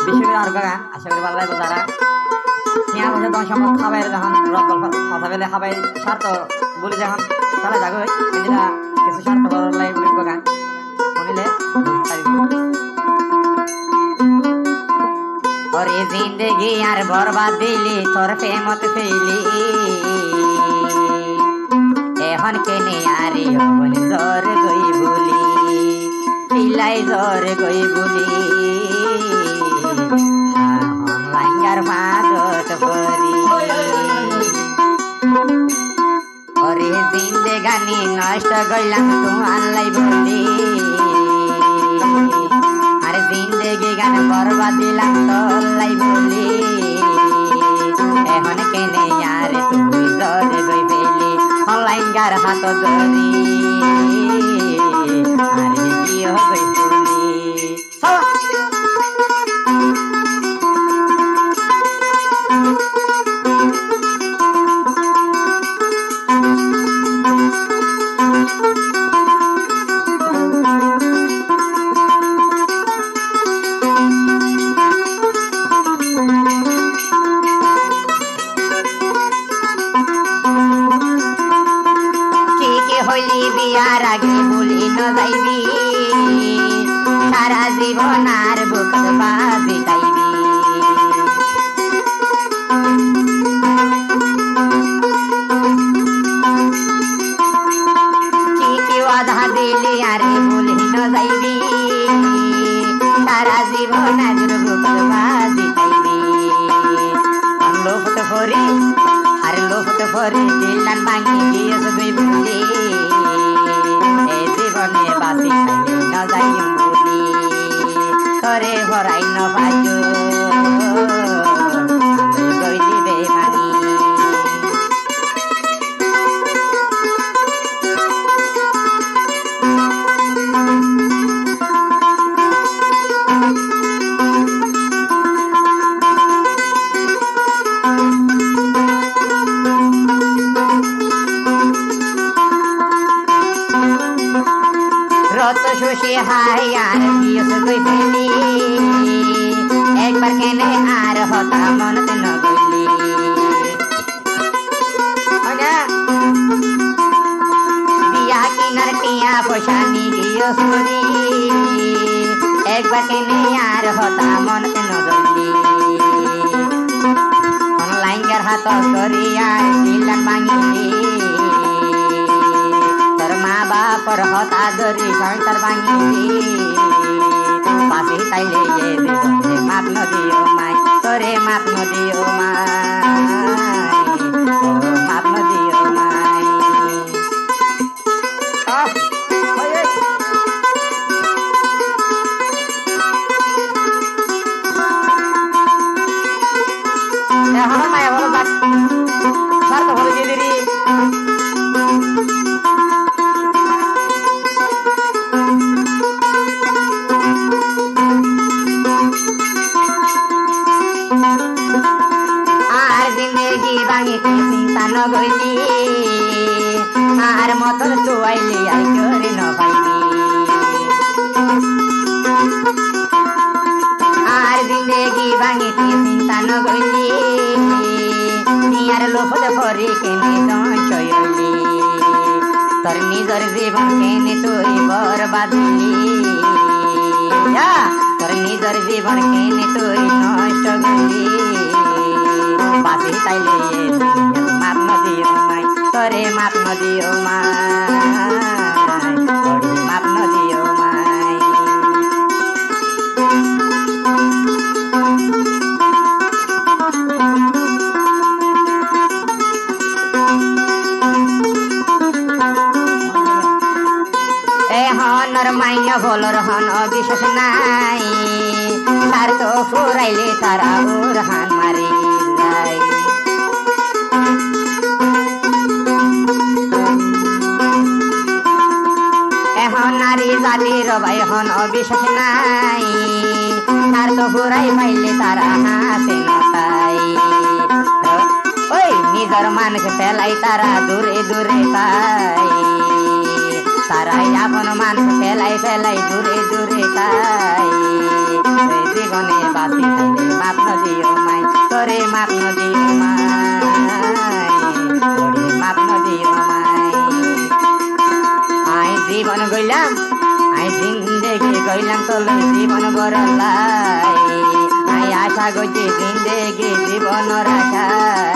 বিশ্ববিদ্যালয় আর গান আশা করি ভালো লাগবে যারা টিয়া বসে তখন সম্ভব খাবাই যখন রদ কথা বলে খাবাই স্বার্থ বলি যখন তাহলে যাগো এদিরা কিছু স্বার্থ বড় লাগে বলি গান শুনিলে और ये जिंदगी यार बर्बाद दिली तोर प्रेमत फैली एहन के ने यारी अपन जोर गई बोली पिलाई जोर गई बोली लाइंगार फाजत परी और ये जिंदगानी नष्ट गइलाम तू आनलाई बोली जिंदगी गान बर्बाद दिलाम तोलाई बोली एहन केने यार तुई जोर गई फेली ऑनलाइन गार हाथ धरी अरे की हो गई बोली बियार आगे बोली न जाइबी सारा जीवन आर बुकत बाजी जाइबी की वादा दिली आरे बोली न जाइबी सारा जीवन आर बुकत बाजी जाइबी लोफत फरी आरे लोफत फरी दिलान भांगी गियस गई बोली জীবনে বাসি খাইলে ন যাইম বলি করে ভরাই ন পাইও গইলি বেমানি रत शोषे हाय यार कियस गई फेली एक बार केने आर होता मन ते न गइली बिया किनार टिया पोशानी गियस गरी एक बार केने आर होता मन ते न गइली ऑनलाइन गर हाथ करी यार दिलन मांगी माँ बाप हता धरी संसार भांगी पासी ताइले ये जीवन माप न दियो माई तोरे माप न दियो माई माप न दियो माई हलो माया हलो बात स्वार्थ हलो जे दिरी चिंता न गइली आर मतल चुआइली आई करे न पाइली आर जिंदगी भांगी चिंता न गइली नियार लोफत फरी केने चयली तोर निजर जीवन केने तोरी बर्बाद दिली तोर निजर जीवन केने तोरी नष्ट गइली बासी ताइले माप न दियो माई तोरे माप न दियो माई तोरे माप न दियो माई ए हनर माइया बोलर हन अविश्वास नाई तार तो फुराइले तारा ओर हान मारी नारी जातिर भाइ हन अविश्वास नाई तार तो फुराई पाइले तारा हाँसे नपाई ओइ निजर मानुष पेलाई तारा दूरे दूरे पाई तारा अपन मानुष पेलाई पेलाई दूरे दूरे पाई রইলাম তলে জীবন বরলাই আশা করছি জিন্দেগি জীবন রাখাই